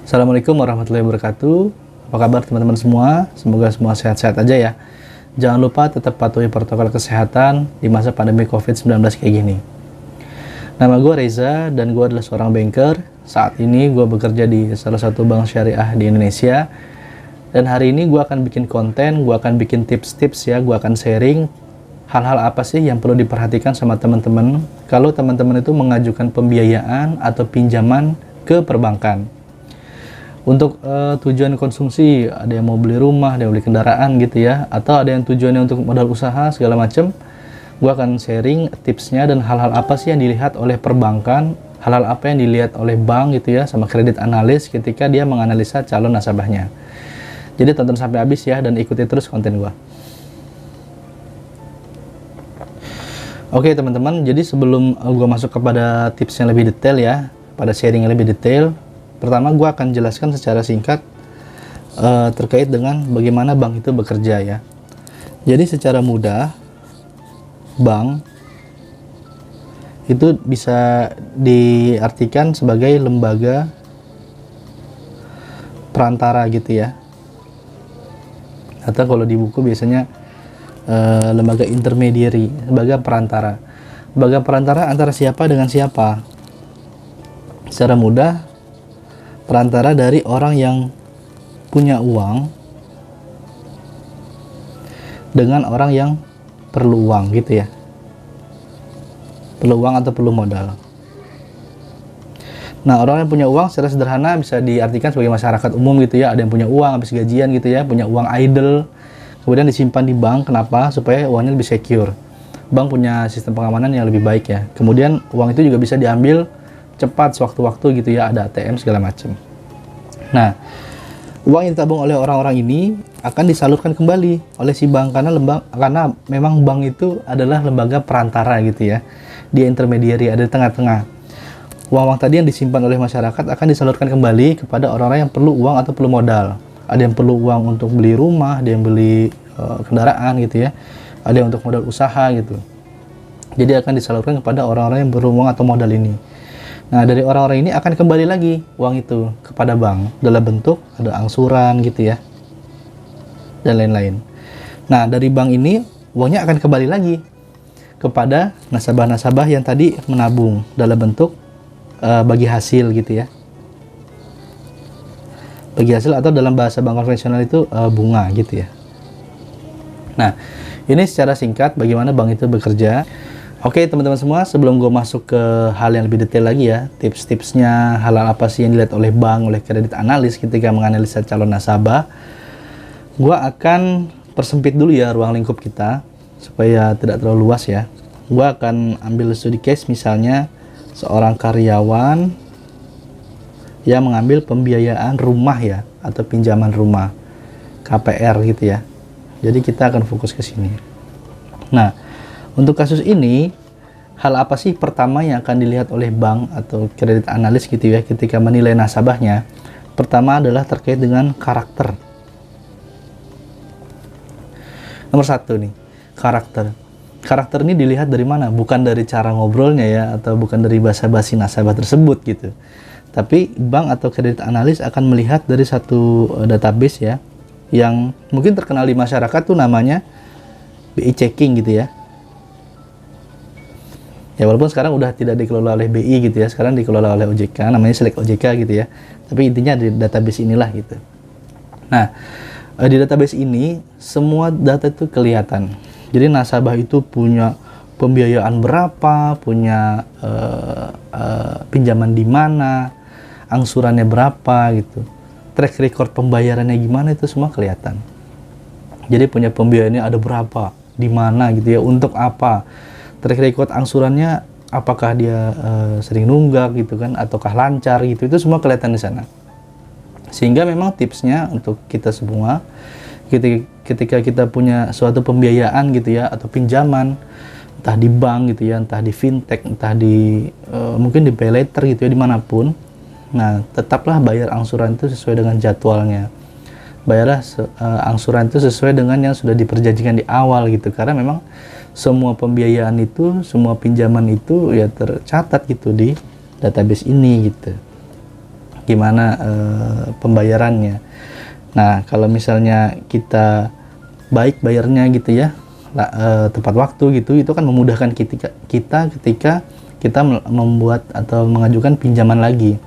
Assalamualaikum warahmatullahi wabarakatuh. Apa kabar teman-teman semua? Semoga semua sehat-sehat aja ya. Jangan lupa tetap patuhi protokol kesehatan di masa pandemi COVID-19 kayak gini. Nama gue Reza dan gue adalah seorang banker. Saat ini gue bekerja di salah satu bank syariah di Indonesia. Dan hari ini gue akan bikin konten, gue akan bikin tips-tips ya, gue akan sharing hal-hal apa sih yang perlu diperhatikan sama teman-teman kalau teman-teman itu mengajukan pembiayaan atau pinjaman ke perbankan. Untuk tujuan konsumsi, ada yang mau beli rumah, ada yang beli kendaraan gitu ya, atau ada yang tujuannya untuk modal usaha segala macam. Gue akan sharing tipsnya dan hal-hal apa sih yang dilihat oleh perbankan, hal-hal apa yang dilihat oleh bank gitu ya, sama kredit analis ketika dia menganalisa calon nasabahnya. Jadi tonton sampai habis ya dan ikuti terus konten gue. Oke teman-teman, jadi sebelum gue masuk kepada tips yang lebih detail ya, pada sharing yang lebih detail, pertama gue akan jelaskan secara singkat terkait dengan bagaimana bank itu bekerja ya. Jadi secara mudah, bank itu bisa diartikan sebagai lembaga perantara gitu ya. Atau kalau di buku biasanya lembaga intermediary, lembaga perantara. Lembaga perantara antara siapa dengan siapa? Secara mudah, perantara dari orang yang punya uang dengan orang yang perlu uang gitu ya, perlu uang atau perlu modal. Nah, orang yang punya uang secara sederhana bisa diartikan sebagai masyarakat umum gitu ya. Ada yang punya uang habis gajian gitu ya, punya uang idle, kemudian disimpan di bank. Kenapa? Supaya uangnya lebih secure. Bank punya sistem pengamanan yang lebih baik ya. Kemudian uang itu juga bisa diambil cepat sewaktu-waktu gitu ya, ada ATM segala macam. Nah, uang yang ditabung oleh orang-orang ini akan disalurkan kembali oleh si bank karena memang bank itu adalah lembaga perantara gitu ya. Dia intermediary, ada di tengah-tengah. Uang-uang tadi yang disimpan oleh masyarakat akan disalurkan kembali kepada orang-orang yang perlu uang atau perlu modal. Ada yang perlu uang untuk beli rumah, ada yang beli kendaraan gitu ya. Ada yang untuk modal usaha gitu. Jadi akan disalurkan kepada orang-orang yang perlu uang atau modal ini. Nah, dari orang-orang ini akan kembali lagi uang itu kepada bank dalam bentuk ada angsuran gitu ya, dan lain-lain. Nah, dari bank ini uangnya akan kembali lagi kepada nasabah-nasabah yang tadi menabung dalam bentuk bagi hasil gitu ya. Bagi hasil atau dalam bahasa bank konvensional itu bunga gitu ya. Nah, ini secara singkat bagaimana bank itu bekerja. Oke teman-teman semua, sebelum gue masuk ke hal yang lebih detail lagi ya, tips-tipsnya, hal-hal apa sih yang dilihat oleh bank, oleh kredit analis ketika menganalisa calon nasabah, gue akan persempit dulu ya ruang lingkup kita, supaya tidak terlalu luas ya. Gue akan ambil studi case misalnya, seorang karyawan yang mengambil pembiayaan rumah ya, atau pinjaman rumah, KPR gitu ya. Jadi kita akan fokus ke sini. Nah, untuk kasus ini, hal apa sih pertama yang akan dilihat oleh bank atau kredit analis gitu ya ketika menilai nasabahnya? Pertama adalah terkait dengan karakter. Nomor satu nih, karakter. Karakter ini dilihat dari mana? Bukan dari cara ngobrolnya ya, atau bukan dari basa-basi nasabah tersebut gitu. Tapi bank atau kredit analis akan melihat dari satu database ya, yang mungkin terkenal di masyarakat tuh namanya BI checking gitu ya. Ya walaupun sekarang udah tidak dikelola oleh BI gitu ya, sekarang dikelola oleh OJK, namanya Select OJK gitu ya. Tapi intinya di database inilah gitu. Nah, di database ini semua data itu kelihatan. Jadi nasabah itu punya pembiayaan berapa, punya pinjaman di mana, angsurannya berapa gitu. Track record pembayarannya gimana itu semua kelihatan. Jadi punya pembiayaannya ada berapa, di mana gitu ya, untuk apa. Track record angsurannya apakah dia sering nunggak gitu kan, ataukah lancar gitu, itu semua kelihatan di sana. Sehingga memang tipsnya untuk kita semua ketika kita punya suatu pembiayaan gitu ya, atau pinjaman entah di bank gitu ya, entah di fintech, entah di mungkin di pay later gitu ya, dimanapun. Nah, tetaplah bayar angsuran itu sesuai dengan jadwalnya. Bayarlah angsuran itu sesuai dengan yang sudah diperjanjikan di awal gitu, karena memang semua pembiayaan itu, semua pinjaman itu ya tercatat gitu di database ini gitu. gimana pembayarannya. Nah, kalau misalnya kita baik bayarnya gitu ya, tepat waktu gitu, itu kan memudahkan kita ketika kita membuat atau mengajukan pinjaman lagi.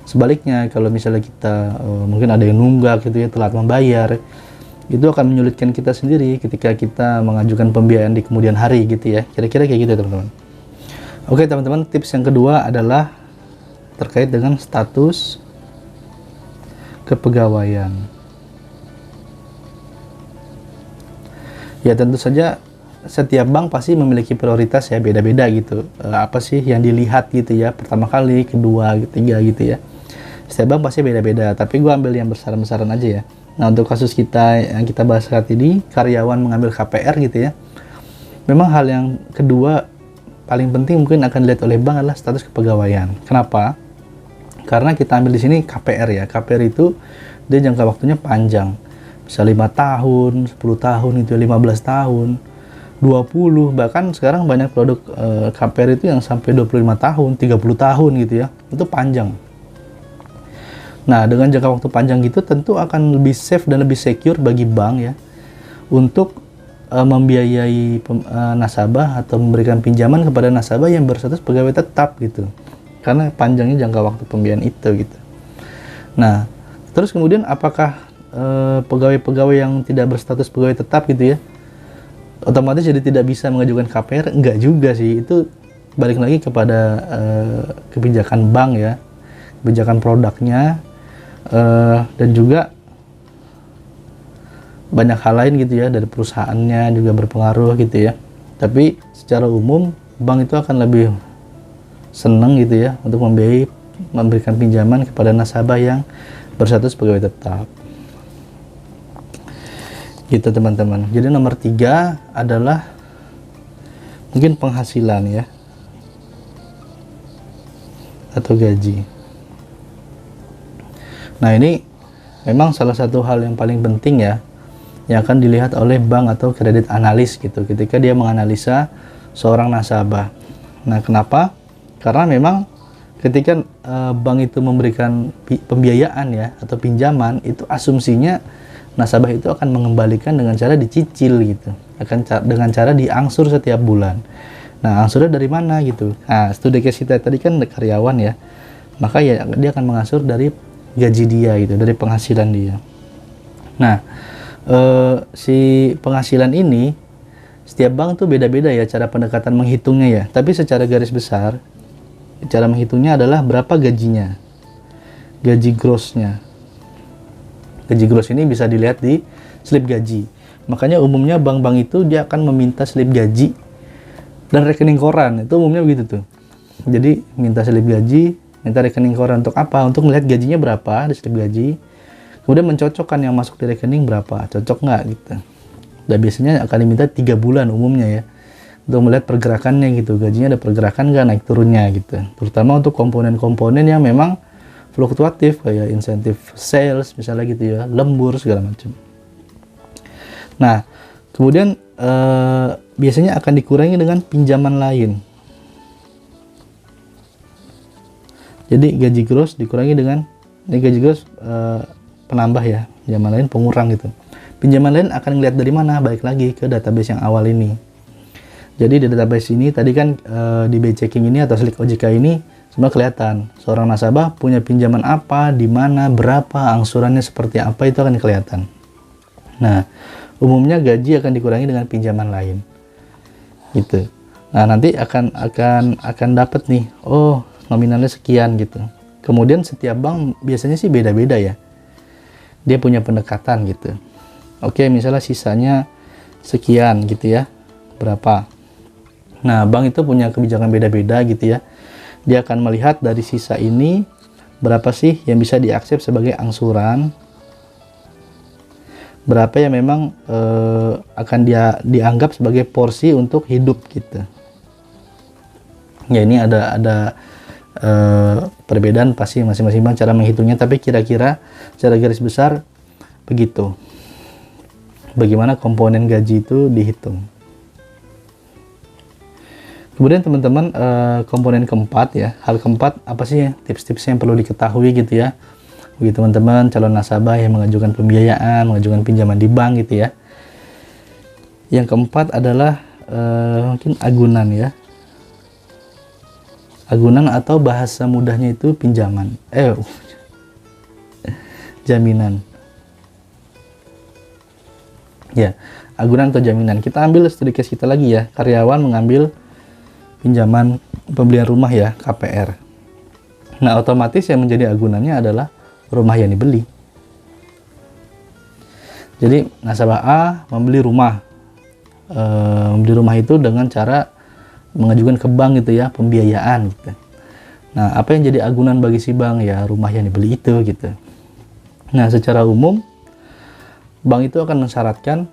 Sebaliknya, kalau misalnya kita mungkin ada yang nunggak gitu ya, telat membayar, itu akan menyulitkan kita sendiri ketika kita mengajukan pembiayaan di kemudian hari gitu ya. Kira-kira kayak gitu ya teman-teman. Oke teman-teman, tips yang kedua adalah terkait dengan status kepegawaian. Ya tentu saja setiap bank pasti memiliki prioritas ya, beda-beda gitu. Apa sih yang dilihat gitu ya, pertama kali, kedua, ketiga gitu ya. Setiap bank pasti beda-beda, tapi gue ambil yang besaran-besaran aja ya. Nah, untuk kasus kita yang kita bahas saat ini, karyawan mengambil KPR gitu ya. Memang hal yang kedua paling penting mungkin akan dilihat oleh bank adalah status kepegawaian. Kenapa? Karena kita ambil di sini KPR ya. KPR itu dia jangka waktunya panjang. Bisa 5 tahun, 10 tahun itu 15 tahun, 20, bahkan sekarang banyak produk KPR itu yang sampai 25 tahun, 30 tahun gitu ya. Itu panjang. Nah, dengan jangka waktu panjang gitu tentu akan lebih safe dan lebih secure bagi bank ya untuk membiayai nasabah atau memberikan pinjaman kepada nasabah yang berstatus pegawai tetap gitu. Karena panjangnya jangka waktu pembiayaan itu gitu. Nah, terus kemudian apakah pegawai-pegawai yang tidak berstatus pegawai tetap gitu ya otomatis jadi tidak bisa mengajukan KPR? Enggak juga sih. Itu balik lagi kepada kebijakan bank ya, kebijakan produknya, dan juga banyak hal lain gitu ya, dari perusahaannya juga berpengaruh gitu ya. Tapi secara umum bank itu akan lebih senang gitu ya untuk memberikan pinjaman kepada nasabah yang berstatus pegawai tetap gitu teman-teman. Jadi nomor 3 adalah mungkin penghasilan ya atau gaji. Nah, ini memang salah satu hal yang paling penting ya, yang akan dilihat oleh bank atau kredit analis gitu ketika dia menganalisa seorang nasabah. Nah, kenapa? Karena memang ketika bank itu memberikan pembiayaan ya atau pinjaman, itu asumsinya nasabah itu akan mengembalikan dengan cara dicicil gitu, dengan cara diangsur setiap bulan. Nah, angsurnya dari mana gitu? Nah, studi case kita tadi kan karyawan ya, maka ya dia akan mengangsur dari gaji dia gitu, dari penghasilan dia. Nah, si penghasilan ini setiap bank tuh beda-beda ya cara pendekatan menghitungnya ya. Tapi secara garis besar, cara menghitungnya adalah berapa gajinya, gaji grossnya. Gaji gross ini bisa dilihat di slip gaji. Makanya umumnya bank-bank itu dia akan meminta slip gaji dan rekening koran. Itu umumnya begitu tuh. Jadi minta slip gaji, minta rekening koran untuk apa? Untuk melihat gajinya berapa di slip gaji. Kemudian mencocokkan yang masuk di rekening berapa, cocok nggak gitu. Dan biasanya akan diminta 3 bulan umumnya ya, untuk melihat pergerakannya gitu, gajinya ada pergerakan nggak, naik turunnya gitu. Terutama untuk komponen-komponen yang memang fluktuatif kayak insentif sales misalnya gitu ya, lembur segala macam. Nah, kemudian biasanya akan dikurangi dengan pinjaman lain. Jadi gaji gross dikurangi dengan ini gaji gross penambah ya, pinjaman lain pengurang gitu. Pinjaman lain akan dilihat dari mana? Balik lagi ke database yang awal ini. Jadi di database ini tadi kan di BI Checking ini atau Slick OJK ini semua kelihatan. Seorang nasabah punya pinjaman apa, di mana, berapa, angsurannya seperti apa, itu akan kelihatan. Nah, umumnya gaji akan dikurangi dengan pinjaman lain. Gitu. Nah, nanti akan dapat nih, oh, nominalnya sekian gitu. Kemudian setiap bank biasanya sih beda-beda ya. Dia punya pendekatan gitu. Oke, misalnya sisanya sekian gitu ya. Berapa? Nah, bank itu punya kebijakan beda-beda gitu ya. Dia akan melihat dari sisa ini berapa sih yang bisa diaksep sebagai angsuran, berapa yang memang akan dianggap sebagai porsi untuk hidup gitu. Ya, ini ada perbedaan pasti masing-masing bank cara menghitungnya, tapi kira-kira secara garis besar begitu. Bagaimana komponen gaji itu dihitung. Kemudian teman-teman, komponen keempat ya, hal keempat apa sih tips-tips yang perlu diketahui gitu ya bagi teman-teman calon nasabah yang mengajukan pembiayaan, mengajukan pinjaman di bank gitu ya. Yang keempat adalah mungkin agunan ya, agunan atau bahasa mudahnya itu pinjaman, jaminan ya, agunan atau jaminan. Kita ambil studi case kita lagi ya, karyawan mengambil pinjaman pembelian rumah ya, KPR. Nah, otomatis yang menjadi agunannya adalah rumah yang dibeli. Jadi nasabah A membeli rumah, itu dengan cara mengajukan ke bank gitu ya, pembiayaan gitu. Nah, apa yang jadi agunan bagi si bank ya, rumah yang dibeli itu gitu. Nah, secara umum bank itu akan mensyaratkan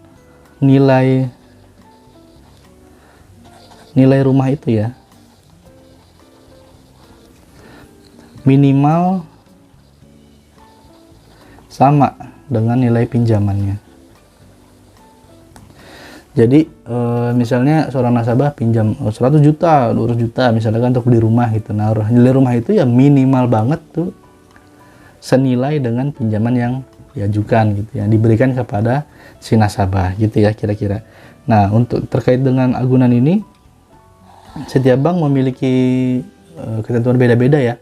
nilai rumah itu ya minimal sama dengan nilai pinjamannya. Jadi misalnya seorang nasabah pinjam 100 juta, 200 juta misalkan untuk beli rumah gitu. Nah, nilai rumah itu ya minimal banget tuh senilai dengan pinjaman yang diajukan gitu, yang diberikan kepada si nasabah gitu ya kira-kira. Nah, untuk terkait dengan agunan ini, setiap bank memiliki ketentuan beda-beda ya.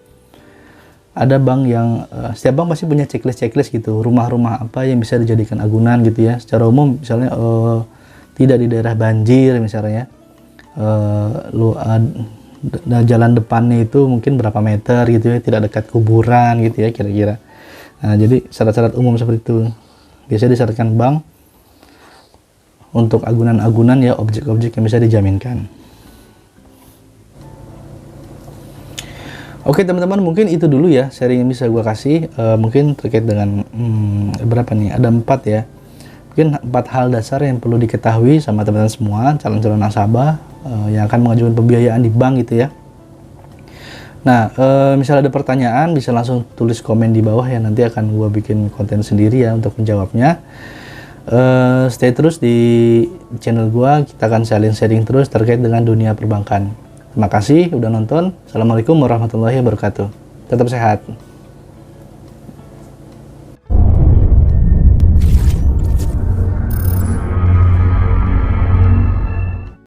Ada bank yang setiap bank pasti punya checklist gitu, rumah-rumah apa yang bisa dijadikan agunan gitu ya. Secara umum misalnya tidak di daerah banjir misalnya, jalan depannya itu mungkin berapa meter gitu ya, tidak dekat kuburan gitu ya kira-kira. Nah, jadi syarat-syarat umum seperti itu biasanya disyaratkan bank untuk agunan-agunan ya, objek-objek yang bisa dijaminkan. Oke teman-teman, mungkin itu dulu ya sharing yang bisa gue kasih, mungkin terkait dengan berapa nih, ada 4 ya, mungkin 4 hal dasar yang perlu diketahui sama teman-teman semua calon-calon nasabah yang akan mengajukan pembiayaan di bank gitu ya. Nah, misalnya ada pertanyaan bisa langsung tulis komen di bawah ya, nanti akan gue bikin konten sendiri ya untuk menjawabnya. Stay terus di channel gue, kita akan sharing terus terkait dengan dunia perbankan. Terima kasih udah nonton. Assalamualaikum warahmatullahi wabarakatuh. Tetap sehat.